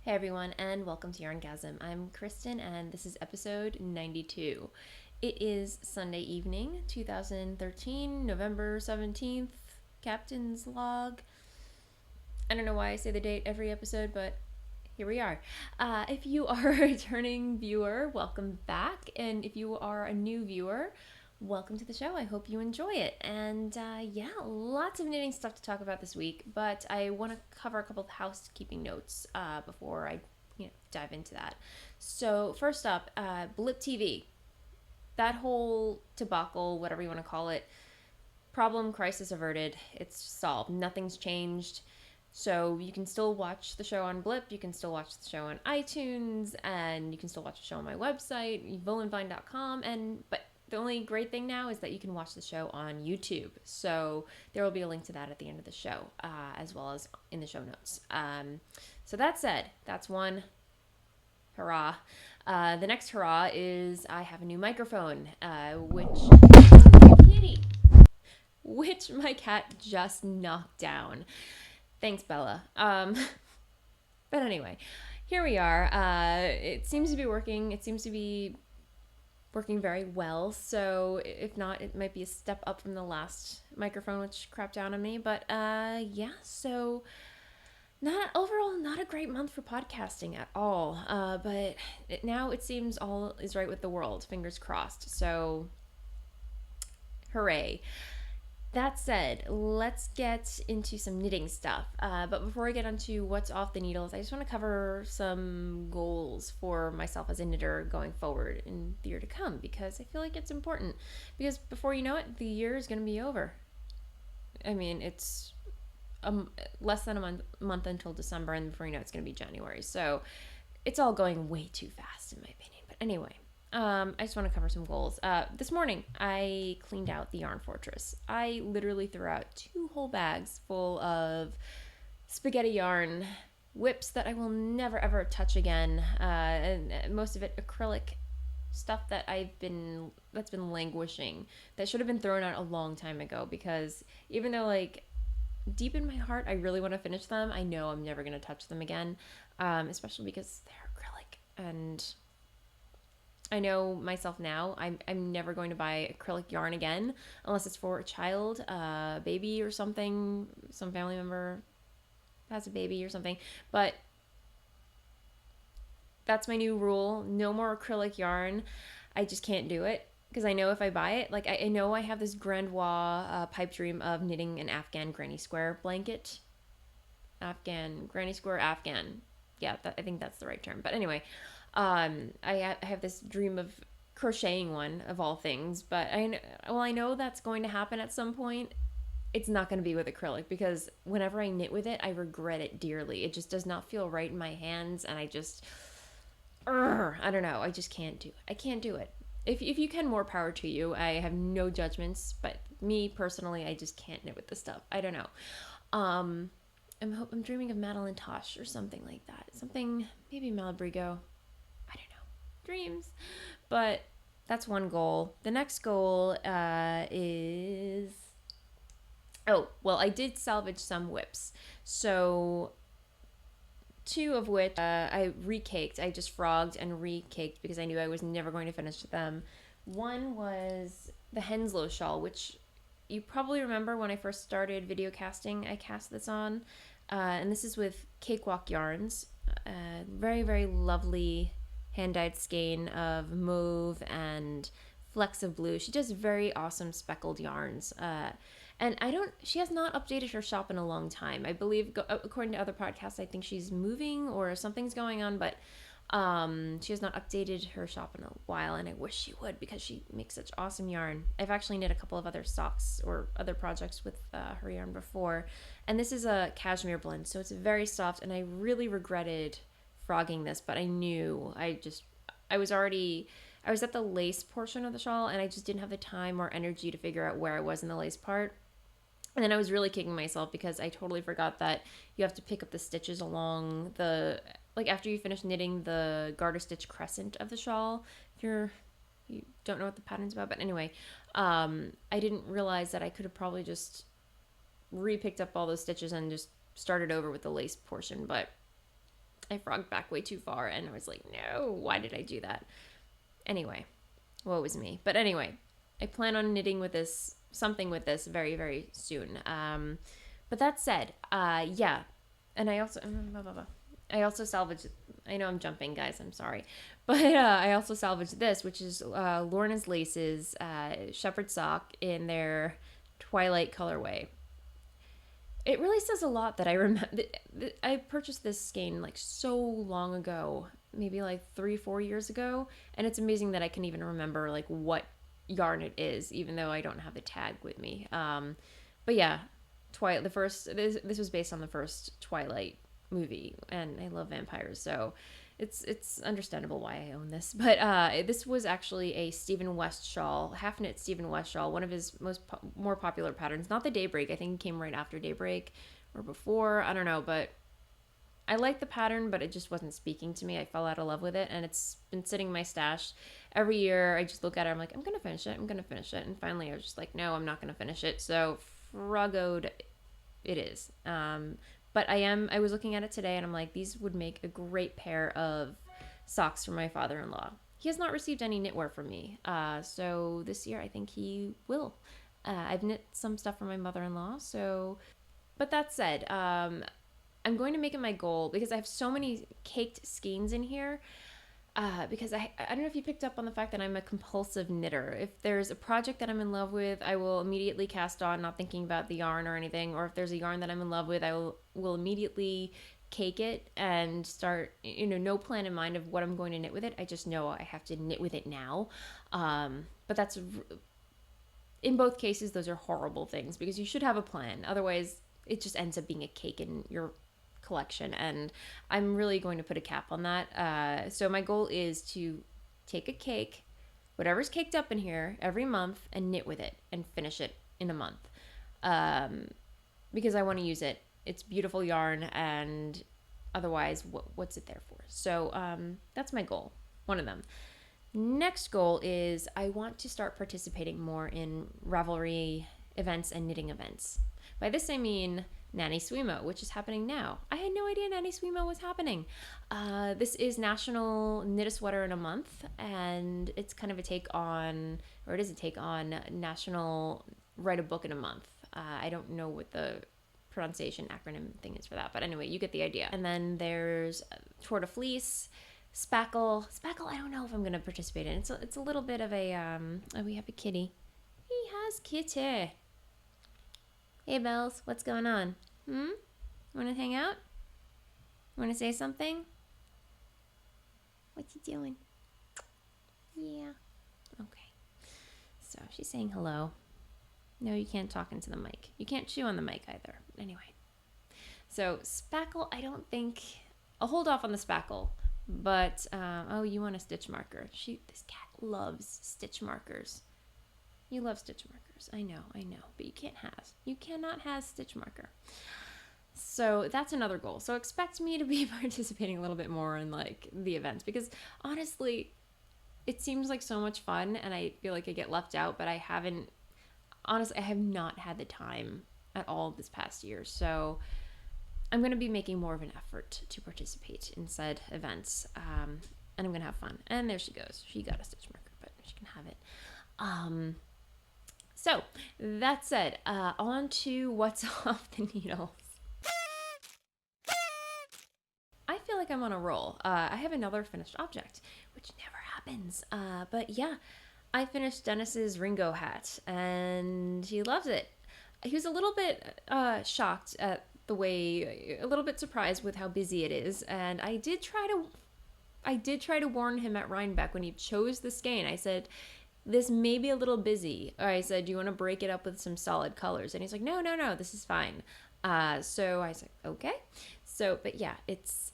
Hey everyone, and welcome to YarnGasm. I'm Kristen, and this is episode 92. It is Sunday evening, 2013, November 17th, Captain's Log. I don't know why I say the date every episode, but here we are. If you are a returning viewer, welcome back. And if you are a new viewer, welcome to the show. I hope you enjoy it. And lots of knitting stuff to talk about this week, but I want to cover a couple of housekeeping notes before I dive into that. So first up, Blip TV. That whole debacle, whatever you want to call it, problem, crisis averted. It's solved. Nothing's changed. So you can still watch the show on Blip, you can still watch the show on iTunes, and you can still watch the show on my website, Voolenvine.com, but the only great thing now is that you can watch the show on YouTube. So there will be a link to that at the end of the show, as well as in the show notes. So that said, that's one hurrah. The next hurrah is I have a new microphone, which my cat just knocked down. Thanks, Bella. But anyway, here we are. It seems to be working. It seems to be working very well. So if not, it might be a step up from the last microphone, which crapped down on me. But so not a great month for podcasting at all. But now it seems all is right with the world. Fingers crossed. So hooray. That said, let's get into some knitting stuff. But before I get onto what's off the needles, I just want to cover some goals for myself as a knitter going forward in the year to come, because I feel like it's important. Because before you know it, the year is going to be over. I mean, it's less than a month until December, and before you know it, it's going to be January. So it's all going way too fast, in my opinion. But anyway. I just want to cover some goals. This morning, I cleaned out the Yarn Fortress. I literally threw out 2 whole bags full of spaghetti yarn whips that I will never ever touch again. And most of it acrylic stuff that's been languishing. That should have been thrown out a long time ago, because even though, like, deep in my heart, I really want to finish them, I know I'm never going to touch them again, especially because they're acrylic. And I know myself now, I'm never going to buy acrylic yarn again unless it's for a child, a baby or something, some family member has a baby or something. But that's my new rule. No more acrylic yarn. I just can't do it, because I know if I buy it, like, I know I have this Grandois pipe dream of knitting an Afghan granny square blanket. Granny square Afghan. Yeah, I think that's the right term. But anyway, I have this dream of crocheting one, of all things, but I know that's going to happen at some point. It's not going to be with acrylic, because whenever I knit with it, I regret it dearly. It just does not feel right in my hands, and I don't know. I just can't do it. I can't do it. If you can, more power to you. I have no judgments, but me personally, I just can't knit with this stuff. I don't know. I'm dreaming of Madeline Tosh or something like that. Something, maybe Malabrigo. I don't know. Dreams. But that's one goal. The next goal is... I did salvage some whips. So 2 of which I recaked. I just frogged and recaked because I knew I was never going to finish them. One was the Henslow shawl, which you probably remember when I first started video casting, I cast this on. And this is with Cakewalk Yarns. Very, very lovely hand-dyed skein of mauve and flecks of blue. She does very awesome speckled yarns. And she has not updated her shop in a long time. I believe, according to other podcasts, I think she's moving or something's going on, but she has not updated her shop in a while, and I wish she would, because she makes such awesome yarn. I've actually knit a couple of other socks or other projects with her yarn before, and this is a cashmere blend, so it's very soft, and I really regretted frogging this, but I knew I was at the lace portion of the shawl, and I just didn't have the time or energy to figure out where I was in the lace part. And then I was really kicking myself because I totally forgot that you have to pick up the stitches along the, like, after you finish knitting the garter stitch crescent of the shawl. If you don't know what the pattern's about, but anyway, I didn't realize that I could have probably just re-picked up all those stitches and just started over with the lace portion, but I frogged back way too far, and I was like, no, why did I do that? Anyway, woe was me. But anyway, I plan on knitting with this, something with this very, very soon. But that said, yeah. And I also salvaged, I know I'm jumping, guys, I'm sorry. But I also salvaged this, which is Lorna's Laces shepherd sock in their Twilight colorway. It really says a lot that I remember. I purchased this skein like so long ago, maybe like 3-4 years ago, and it's amazing that I can even remember like what yarn it is, even though I don't have the tag with me. But yeah, Twilight. The first this was based on the first Twilight movie, and I love vampires, so it's understandable why I own this. But this was actually a Stephen West shawl, half knit Stephen West shawl, one of his more popular patterns. Not the Daybreak. I think it came right after Daybreak or before. I don't know, but I like the pattern, but it just wasn't speaking to me. I fell out of love with it, and it's been sitting in my stash. Every year, I just look at it. I'm like, I'm gonna finish it. I'm gonna finish it. And finally, I was just like, no, I'm not gonna finish it. So fruggoed it is. But I was looking at it today, and I'm like, these would make a great pair of socks for my father-in-law. He has not received any knitwear from me, so this year I think he will. I've knit some stuff for my mother-in-law, so. But that said, I'm going to make it my goal, because I have so many caked skeins in here. Because I don't know if you picked up on the fact that I'm a compulsive knitter. If there's a project that I'm in love with, I will immediately cast on, not thinking about the yarn or anything. Or if there's a yarn that I'm in love with, I will immediately cake it and start, no plan in mind of what I'm going to knit with it. I just know I have to knit with it now. But that's, in both cases, those are horrible things, because you should have a plan. Otherwise, it just ends up being a cake in your collection, and I'm really going to put a cap on that. So my goal is to take a cake, whatever's caked up in here, every month, and knit with it and finish it in a month, because I want to use it. It's beautiful yarn, and otherwise, what's it there for? So that's my goal, one of them. Next goal is I want to start participating more in Ravelry events and knitting events. By this I mean Nanny Swimo, which is happening now. I had no idea Nanny Swimo was happening. This is National Knit a Sweater in a Month, and it's kind of a take on, or it is a take on National Write a Book in a Month. I don't know what the pronunciation acronym thing is for that, but anyway, you get the idea. And then there's Tour de Fleece, Spackle. Spackle, I don't know if I'm going to participate in. It's a little bit of a, oh, we have a kitty. He has kitty. Hey, Bells, what's going on? Want to hang out? Want to say something? What you doing? Yeah. Okay. So she's saying hello. No, you can't talk into the mic. You can't chew on the mic either. Anyway. So Spackle, I don't think... I'll hold off on the Spackle. But, oh, you want a stitch marker. This cat loves stitch markers. You love stitch markers. I know. But you cannot have stitch marker. So that's another goal. So expect me to be participating a little bit more in like the events, because honestly, it seems like so much fun, and I feel like I get left out, but I have not had the time at all this past year. So I'm going to be making more of an effort to participate in said events. And I'm going to have fun. And there she goes. She got a stitch marker, but she can have it. So, that said, on to what's off the needles. I feel like I'm on a roll. I have another finished object, which never happens. But yeah, I finished Dennis's Ringo Hat, and he loves it. He was a little bit shocked at the way, a little bit surprised with how busy it is, and I did try to warn him at Rhinebeck when he chose the skein. I said, this may be a little busy. Or I said, do you want to break it up with some solid colors? And he's like, no, this is fine. So I said, okay. So, but yeah, this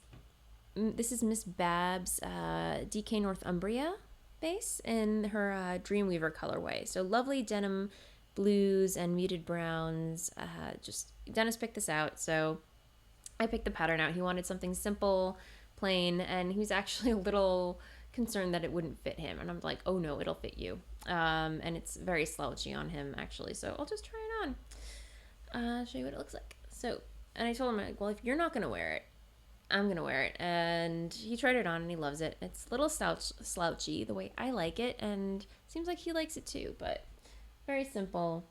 is Miss Babs DK Northumbria base in her Dreamweaver colorway. So lovely denim blues and muted browns. Dennis picked this out, so I picked the pattern out. He wanted something simple, plain, and he was actually a little concerned that it wouldn't fit him, and I'm like, oh no, it'll fit you. And it's very slouchy on him actually, so I'll just try it on, show you what it looks like. So, and I told him, like, well, if you're not gonna wear it, I'm gonna wear it. And he tried it on and he loves it. It's a little slouchy the way I like it, and seems like he likes it too, but very simple.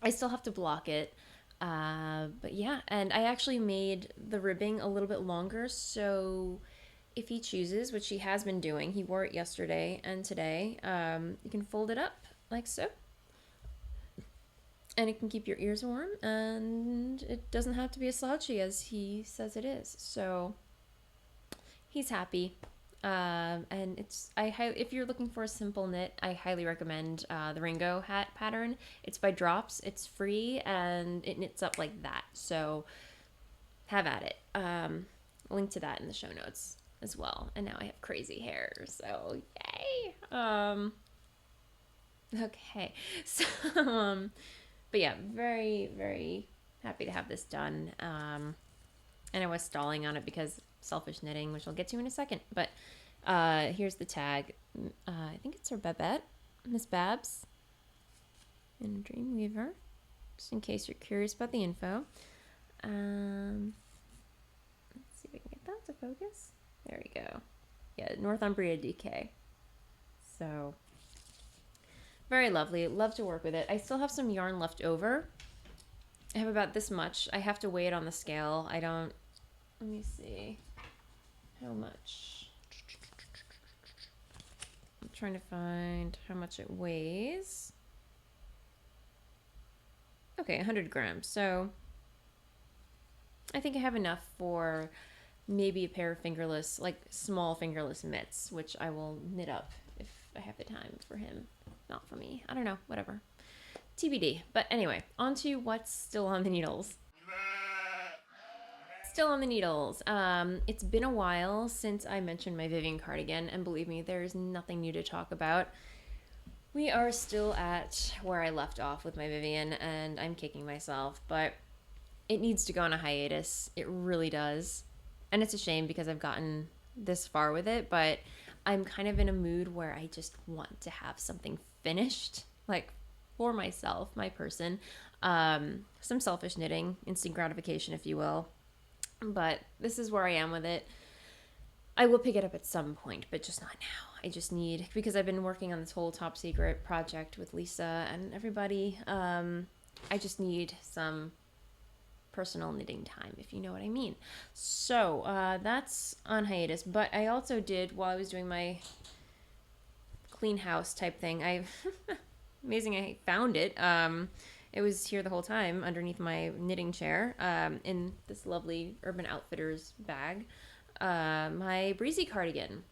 I still have to block it. But yeah, and I actually made the ribbing a little bit longer, so if he chooses, which he has been doing, he wore it yesterday and today, you can fold it up like so. And it can keep your ears warm, and it doesn't have to be as slouchy as he says it is. So he's happy. And if you're looking for a simple knit, I highly recommend the Ringo Hat pattern. It's by Drops. It's free and it knits up like that. So have at it. Link to that in the show notes as well. And now I have crazy hair, so yay. Okay, so but yeah, very very happy to have this done. And I was stalling on it because selfish knitting, which I'll get to in a second. But here's the tag. I think it's her Babette, Miss Babs, in Dreamweaver, just in case you're curious about the info. Let's see if I can get that to focus. There we go. Yeah, Northumbria DK. So very lovely. Love to work with it. I still have some yarn left over. I have about this much. I have to weigh it on the scale. I don't. Let me see. How much? I'm trying to find how much it weighs. Okay, 100 grams. So I think I have enough for maybe a pair of fingerless, like small fingerless mitts, which I will knit up if I have the time for him. Not for me. I don't know. Whatever. TBD. But anyway, on to what's still on the needles. Still on the needles. It's been a while since I mentioned my Vivian Cardigan, and believe me, there's nothing new to talk about. We are still at where I left off with my Vivian, and I'm kicking myself, but it needs to go on a hiatus. It really does. And it's a shame because I've gotten this far with it, but I'm kind of in a mood where I just want to have something finished, like for myself, my person. Some selfish knitting, instant gratification, if you will. But this is where I am with it. I will pick it up at some point, but just not now. I just need, because I've been working on this whole top secret project with Lisa and everybody. I just need some personal knitting time, if you know what I mean. So that's on hiatus. But I also did, while I was doing my clean house type thing, amazing, I found it. It was here the whole time underneath my knitting chair, in this lovely Urban Outfitters bag. My breezy cardigan,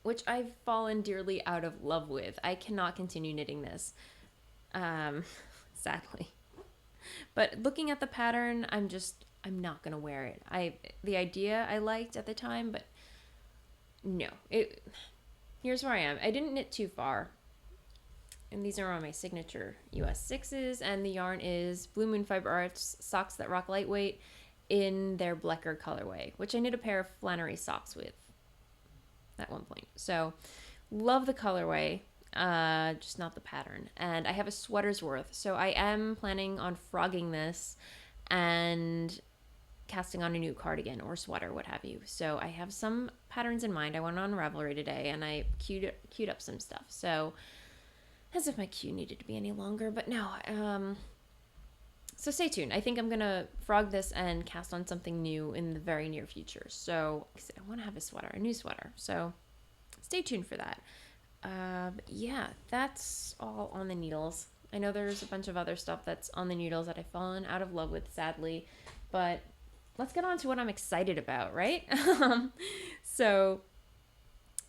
which I've fallen dearly out of love with. I cannot continue knitting this, sadly. But looking at the pattern, I'm not gonna wear it. The idea I liked at the time, but no. Here's where I am. I didn't knit too far. And these are on my signature US 6s, and the yarn is Blue Moon Fiber Arts Socks That Rock Lightweight in their Blecker colorway, which I knit a pair of Flannery socks with at one point. So love the colorway, just not the pattern. And I have a sweater's worth, so I am planning on frogging this and casting on a new cardigan or sweater, what have you. So I have some patterns in mind. I went on Ravelry today and I queued up some stuff. So as if my queue needed to be any longer, but no. So stay tuned. I think I'm gonna frog this and cast on something new in the very near future. So I want to have a new sweater. So stay tuned for that. Yeah, that's all on the needles. I know there's a bunch of other stuff that's on the needles that I've fallen out of love with, sadly, but let's get on to what I'm excited about, right? So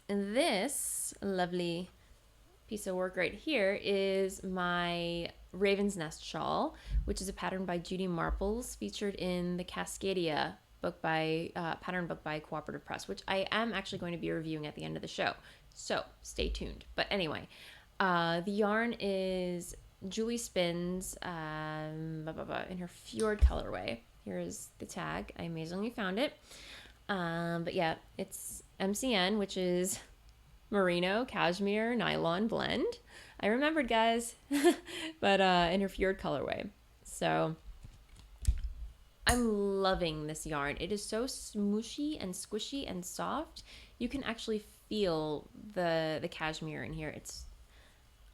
this lovely piece of work right here is my Raven's Nest shawl, which is a pattern by Judy Marples, featured in the Cascadia pattern book by Cooperative Press, which I am actually going to be reviewing at the end of the show. So stay tuned. But anyway, the yarn is Julie Spins in her Fjord colorway. Here's the tag. I amazingly found it. But yeah, it's MCN, which is merino cashmere nylon blend. I remembered, guys. But in her Fjord colorway. So I'm loving this yarn. It is so smooshy and squishy and soft. You can actually feel the cashmere in here.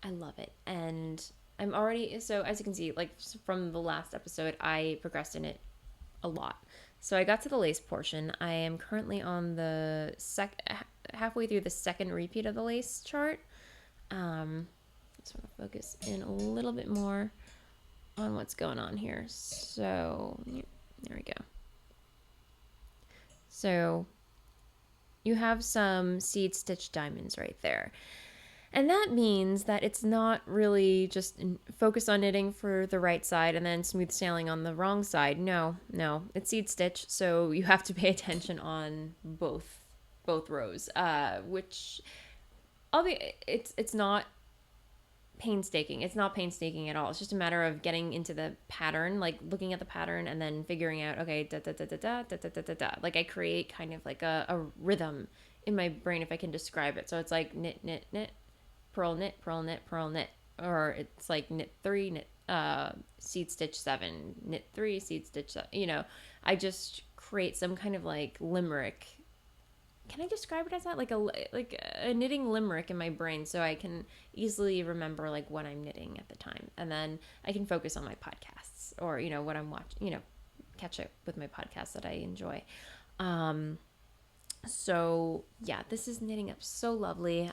I love it. And I'm already, so as you can see, like from the last episode, I progressed in it a lot. So I got to the lace portion. I am currently on the halfway through the second repeat of the lace chart. Just want to focus in a little bit more on what's going on here. So there we go. So you have some seed stitch diamonds right there. And that means that it's not really just focus on knitting for the right side and then smooth sailing on the wrong side. No, it's seed stitch, so you have to pay attention on both rows. Which it's not painstaking. It's not painstaking at all. It's just a matter of getting into the pattern, like looking at the pattern and then figuring out, okay, da da da da da da da da da. Like I create kind of like a rhythm in my brain, if I can describe it. So it's like knit, knit, knit, purl, knit, purl, knit, purl, knit, or it's like knit 3, knit, seed stitch 7, knit 3, seed stitch 7. I just create some kind of like limerick. Can I describe it as that? Like a knitting limerick in my brain, so I can easily remember like what I'm knitting at the time, and then I can focus on my podcasts or what I'm watching. Catch up with my podcasts that I enjoy. So yeah, this is knitting up so lovely.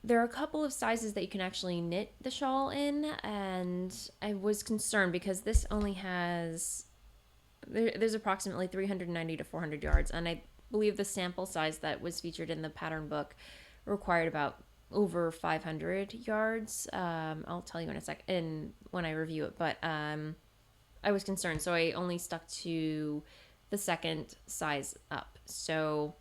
There are a couple of sizes that you can actually knit the shawl in, and I was concerned because this only has there's approximately 390 to 400 yards, and I believe the sample size that was featured in the pattern book required about over 500 yards. I'll tell you in a sec when I review it, but I was concerned, so I only stuck to the second size up. So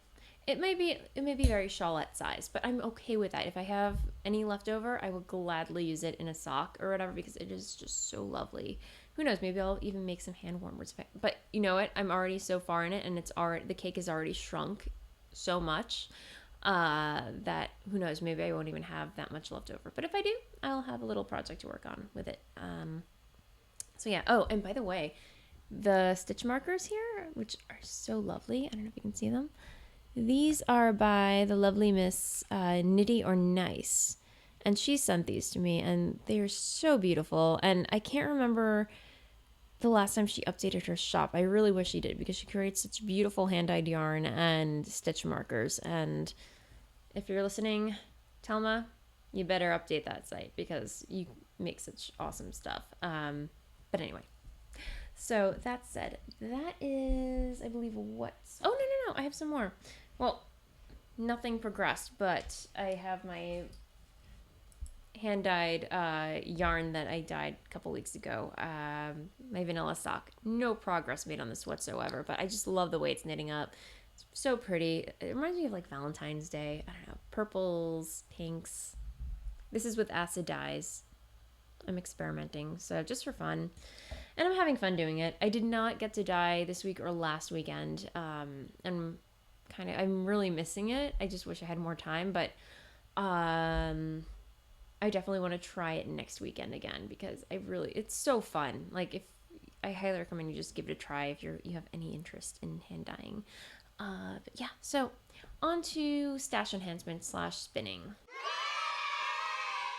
it may be very shawlette size, but I'm okay with that. If I have any left over, I will gladly use it in a sock or whatever because it is just so lovely. Who knows? Maybe I'll even make some hand warmers. But you know what? I'm already so far in it, and the cake is already shrunk so much that who knows? Maybe I won't even have that much left over. But if I do, I'll have a little project to work on with it. So yeah. Oh, and by the way, the stitch markers here, which are so lovely. I don't know if you can see them. These are by the lovely Miss Nitty or Nice, and she sent these to me, and they are so beautiful. And I can't remember the last time she updated her shop. I really wish she did because she creates such beautiful hand-dyed yarn and stitch markers. And if you're listening, Telma, you better update that site because you make such awesome stuff. But anyway. So that said, that is, I believe, what's... Oh, no. I have some more. Well, nothing progressed, but I have my hand-dyed yarn that I dyed a couple weeks ago. My vanilla sock. No progress made on this whatsoever, but I just love the way it's knitting up. It's so pretty. It reminds me of like Valentine's Day. I don't know. Purples, pinks. This is with acid dyes. I'm experimenting, so just for fun. And I'm having fun doing it. I did not get to dye this week or last weekend. And I'm really missing it. I just wish I had more time, but I definitely want to try it next weekend again because it's so fun. Like I highly recommend you just give it a try if you have any interest in hand dyeing. But yeah, so on to stash enhancement / spinning.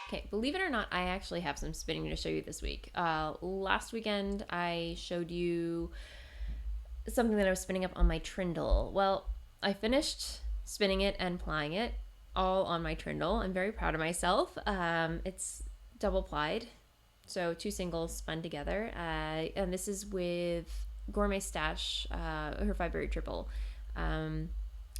Okay, believe it or not, I actually have some spinning to show you this week. Last weekend, I showed you something that I was spinning up on my trindle. Well, I finished spinning it and plying it all on my trindle. I'm very proud of myself. It's double plied, so 2 singles spun together. And this is with Gourmet Stash, her 5-berry triple.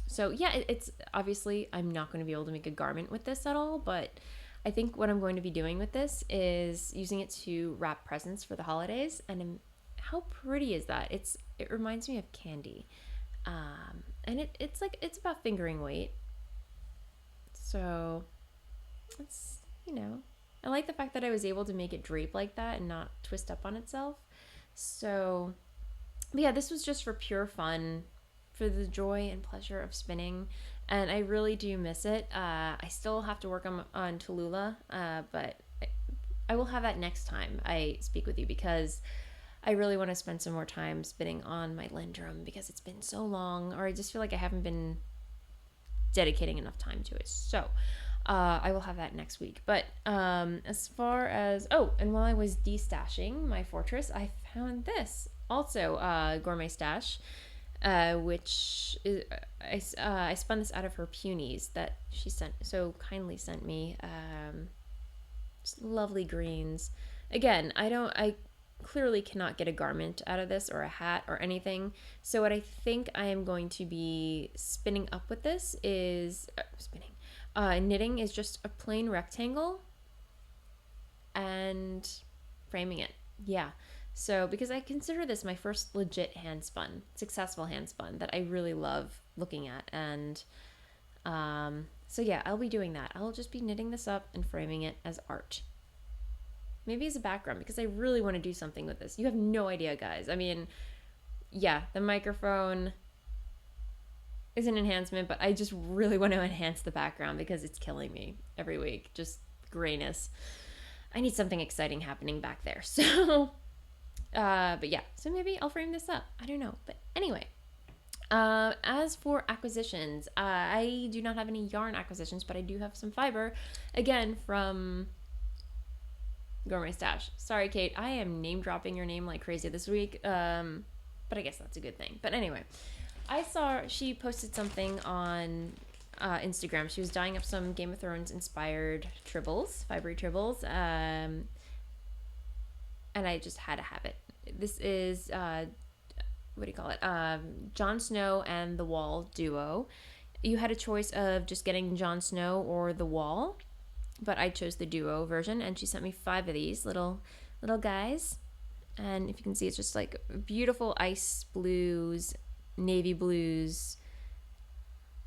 So yeah, it's obviously, I'm not going to be able to make a garment with this at all, but I think what I'm going to be doing with this is using it to wrap presents for the holidays. And how pretty is that? It reminds me of candy. And it's about fingering weight. So it's, I like the fact that I was able to make it drape like that and not twist up on itself. So, but yeah, this was just for pure fun, for the joy and pleasure of spinning. And I really do miss it. I still have to work on Tallulah, but I will have that next time I speak with you because I really want to spend some more time spinning on my Lindrum because it's been so long, or I just feel like I haven't been dedicating enough time to it. So I will have that next week. But as far as, oh, and while I was destashing my fortress, I found this also gourmet stash, which is, I spun this out of her peonies that she so kindly sent me. Just lovely greens. Again, I clearly cannot get a garment out of this or a hat or anything. So what I think I am going to be spinning up with this is knitting is just a plain rectangle and framing it. Yeah. So because I consider this my first legit successful hand spun that I really love looking at. And so yeah, I'll be doing that. I'll just be knitting this up and framing it as art. Maybe as a background, because I really want to do something with this. You have no idea, guys. I mean, yeah, the microphone is an enhancement, but I just really want to enhance the background because it's killing me every week. Just grayness. I need something exciting happening back there. So, but yeah, so maybe I'll frame this up. I don't know. But anyway, as for acquisitions, I do not have any yarn acquisitions, but I do have some fiber, again, from Gourmet Stash. Sorry, Kate, I am name dropping your name like crazy this week, but I guess that's a good thing. But anyway, I saw she posted something on Instagram. She was dyeing up some Game of Thrones inspired tribbles, fibery tribbles, and I just had to have it. This is what do you call it? Jon Snow and the Wall duo. You had a choice of just getting Jon Snow or the Wall, but I chose the duo version, and she sent me 5 of these little guys. And if you can see, it's just like beautiful ice blues, navy blues,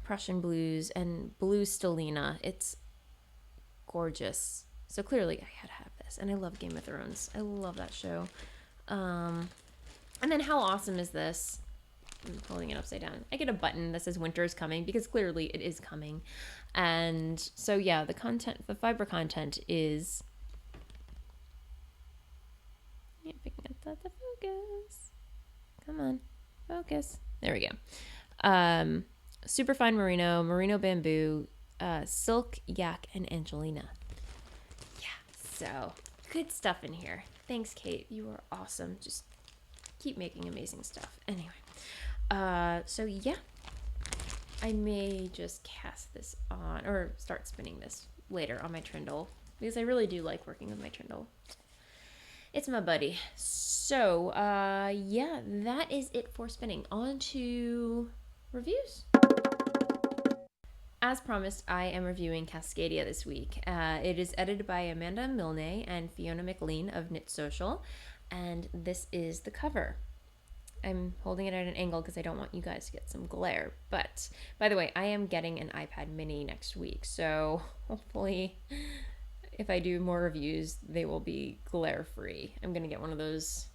Prussian blues, and blue stellina. It's gorgeous. So clearly I had to have this, and I love Game of Thrones. I love that show. And then how awesome is this? I'm holding it upside down. I get a button that says winter is coming because clearly it is coming. And so yeah, the fiber content is, yeah, picking up the focus. Come on, focus. There we go. Super fine merino bamboo, silk, yak, and Angelina. Yeah, so good stuff in here. Thanks, Kate. You are awesome. Just keep making amazing stuff. Anyway, so yeah, I may just cast this on or start spinning this later on my trindle because I really do like working with my trindle. It's my buddy. So yeah, that is it for spinning. On to reviews. As promised, I am reviewing Cascadia this week. It is edited by Amanda Milne and Fiona McLean of Knit Social, and this is the cover. I'm holding it at an angle because I don't want you guys to get some glare. But, by the way, I am getting an iPad mini next week, so hopefully if I do more reviews, they will be glare-free. I'm going to get one of those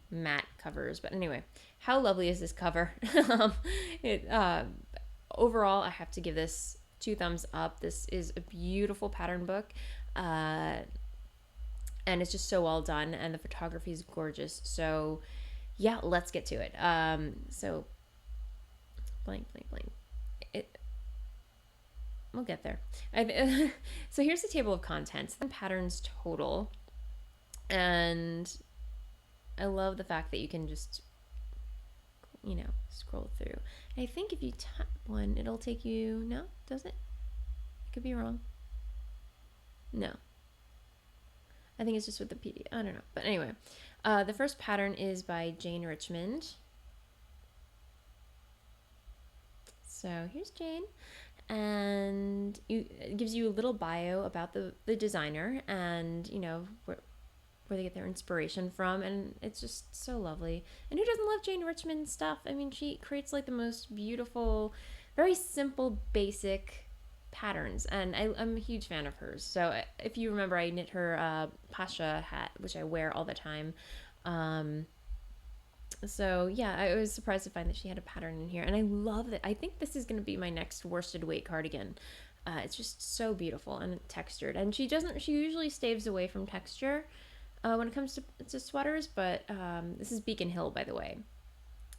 matte covers. But anyway, how lovely is this cover? Overall, I have to give this 2 thumbs up. This is a beautiful pattern book, and it's just so well done, and the photography is gorgeous. So yeah, let's get to it. So blank. We'll get there. So here's the table of contents, the patterns total, and I love the fact that you can just, scroll through. I think if you tap one, it'll take you, no, does it? I could be wrong. No. I think it's just with the PDF. I don't know. But anyway, the first pattern is by Jane Richmond. So here's Jane. And it gives you a little bio about the designer and, where they get their inspiration from. And it's just so lovely. And who doesn't love Jane Richmond's stuff? I mean, she creates like the most beautiful, very simple, basic patterns, and I'm a huge fan of hers. So if you remember, I knit her Pasha hat, which I wear all the time. So yeah, I was surprised to find that she had a pattern in here, and I love that. I think this is going to be my next worsted weight cardigan. It's just so beautiful and textured, and she usually staves away from texture, when it comes to sweaters, but this is Beacon Hill, by the way,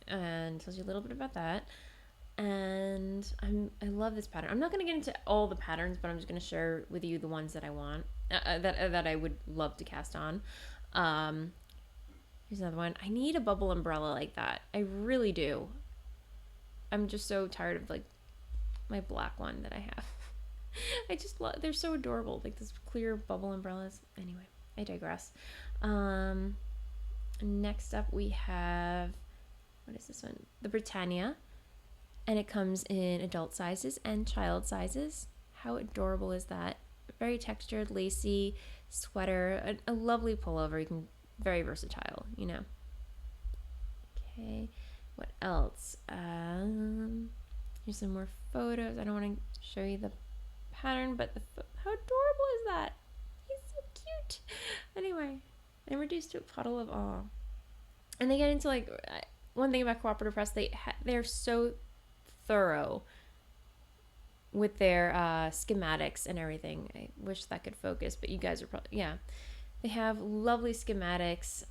and tells you a little bit about that. And I love this pattern. I'm not going to get into all the patterns, but I'm just going to share with you the ones that I want, that I would love to cast on. Here's another one. I need a bubble umbrella like that. I really do. I'm just so tired of like my black one that I have. I just love. They're so adorable. Like this clear bubble umbrellas. Anyway, I digress. Next up we have, what is this one? The Britannia. And it comes in adult sizes and child sizes. How adorable is that? Very textured, lacy sweater. A lovely pullover. You can, very versatile, you know. Okay, what else? Here's some more photos. I don't want to show you the pattern, but how adorable is that? He's so cute. Anyway, I'm reduced to a puddle of awe. And they get into like, one thing about Cooperative Press, they're so thorough with their schematics and everything. I wish that could focus, but you guys are probably, yeah. They have lovely schematics.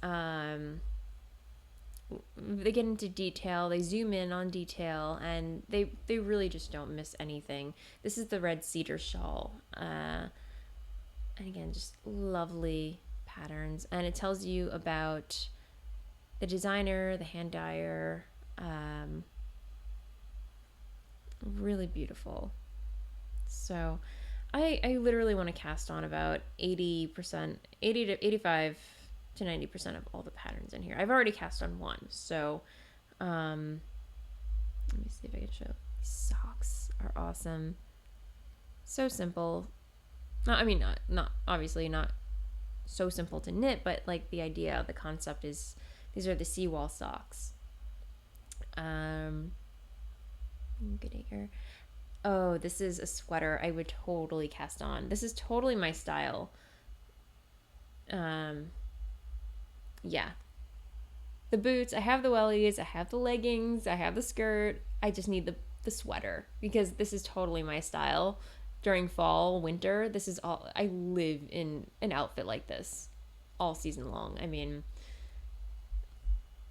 They get into detail. They zoom in on detail, and they really just don't miss anything. This is the red cedar shawl. And again, just lovely patterns. And it tells you about the designer, the hand dyer. Really beautiful. So I literally want to cast on about 80%, 80 to 85 to 90% of all the patterns in here. I've already cast on one, so let me see if I can show. These socks are awesome. So simple. Not obviously not so simple to knit, but like the idea, the concept is, these are the seawall socks. Good here. Oh, this is a sweater I would totally cast on. This is totally my style. Yeah. The boots, I have the wellies, I have the leggings, I have the skirt. I just need the sweater because this is totally my style. During fall, winter, this is all, I live in an outfit like this all season long. I mean,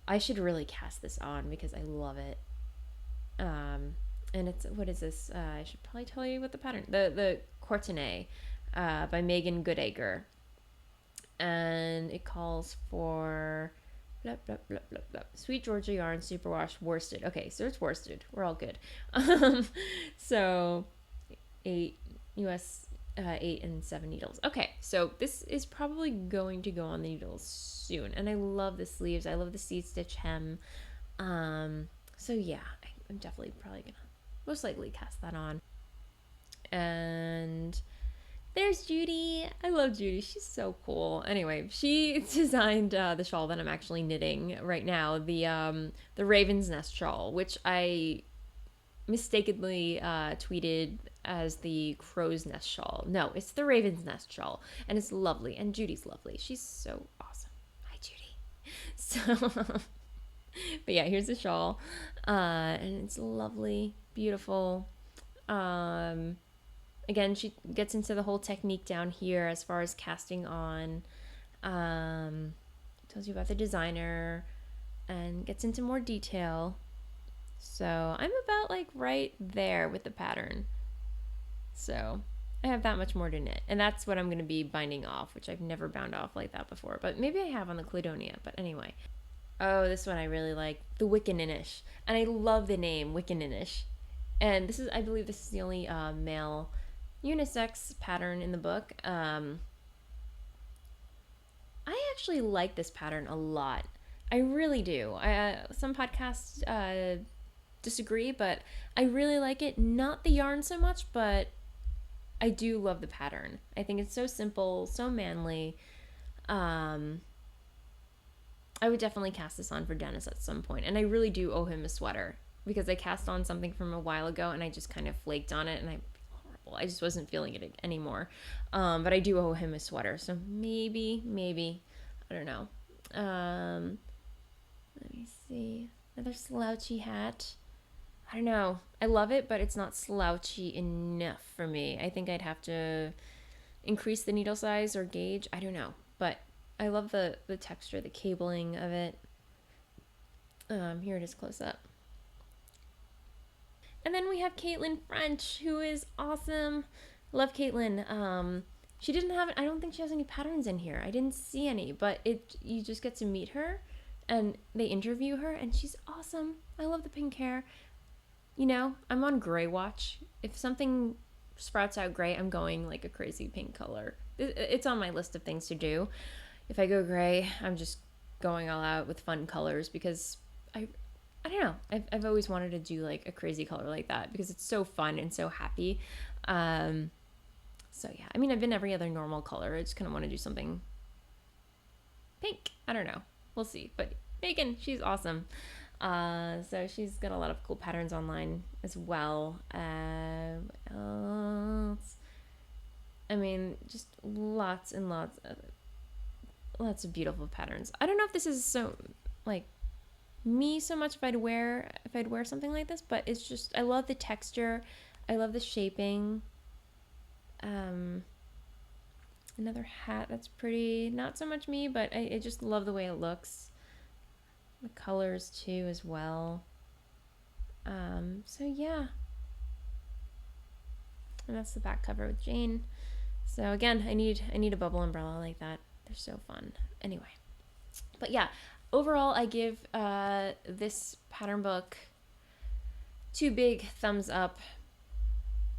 I should really cast this on because I love it. And it's, what is this? I should probably tell you what the pattern, the Courtenay, by Megan Goodacre. And it calls for blah, blah, blah, blah, blah. Sweet Georgia yarn, superwash, worsted. Okay, so it's worsted. We're all good. So 8 US 8 and 7 needles. Okay, so this is probably going to go on the needles soon. And I love the sleeves. I love the seed stitch hem. So yeah, I'm definitely probably gonna most likely cast that on. And there's Judy. I love Judy. She's so cool. Anyway, she designed the shawl that I'm actually knitting right now, the Raven's Nest shawl, which I mistakenly tweeted as the Crow's Nest shawl. No, it's the Raven's Nest shawl, and it's lovely. And Judy's lovely. She's so awesome. Hi, Judy. So, but yeah, here's the shawl, and it's lovely, beautiful. Again, she gets into the whole technique down here as far as casting on. Tells you about the designer and gets into more detail. So I'm about like right there with the pattern. So I have that much more to knit. And that's what I'm going to be binding off, which I've never bound off like that before. But maybe I have on the Cladonia. But anyway. Oh, this one I really like. The Wiccaninish. And I love the name, Wiccaninish. And this is, I believe this is the only male unisex pattern in the book. I actually like this pattern a lot. I really do. Some podcasts disagree, but I really like it. Not the yarn so much, but I do love the pattern. I think it's so simple, so manly. I would definitely cast this on for Dennis at some point, and I really do owe him a sweater because I cast on something from a while ago and I just kind of flaked on it and I I just wasn't feeling it anymore. But I do owe him a sweater, so maybe, I don't know. Let me see. Another slouchy hat. I don't know. I love it, but it's not slouchy enough for me. I think I'd have to increase the needle size or gauge. I don't know. But I love the texture, the cabling of it. Here it is close up. And then we have Caitlin French, who is awesome. Love Caitlin. She didn't have, I don't think she has any patterns in here. I didn't see any, but you just get to meet her and they interview her and she's awesome. I love the pink hair. You know, I'm on gray watch. If something sprouts out gray, I'm going like a crazy pink color. It's on my list of things to do. If I go gray, I'm just going all out with fun colors because I don't know. I've always wanted to do like a crazy color like that because it's so fun and so happy. So yeah, I mean, I've been every other normal color. I just kind of want to do something pink. I don't know. We'll see. But Megan, she's awesome. So she's got a lot of cool patterns online as well. What else? I mean, just lots and lots of beautiful patterns. I don't know if this is so like me so much if I'd wear something like this, but it's just I love the texture. I love the shaping. Another hat that's pretty, not so much me, but I just love the way it looks. The colors too as well. So yeah. And that's the back cover with Jane. So again, I need a bubble umbrella like that. They're so fun. Anyway. But yeah, overall I give this pattern book 2 big thumbs up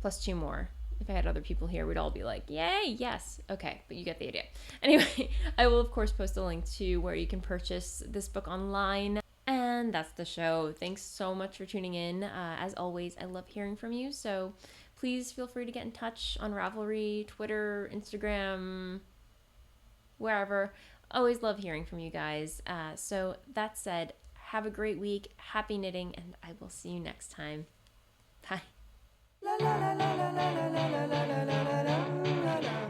plus 2 more. If I had other people here, we'd all be like, yay, yes. Okay, but you get the idea. Anyway, I will, of course, post a link to where you can purchase this book online. And that's the show. Thanks so much for tuning in. As always, I love hearing from you. So please feel free to get in touch on Ravelry, Twitter, Instagram, wherever. Always love hearing from you guys. So that said, have a great week. Happy knitting, and I will see you next time. Bye. La la la la la la la la la la la la la.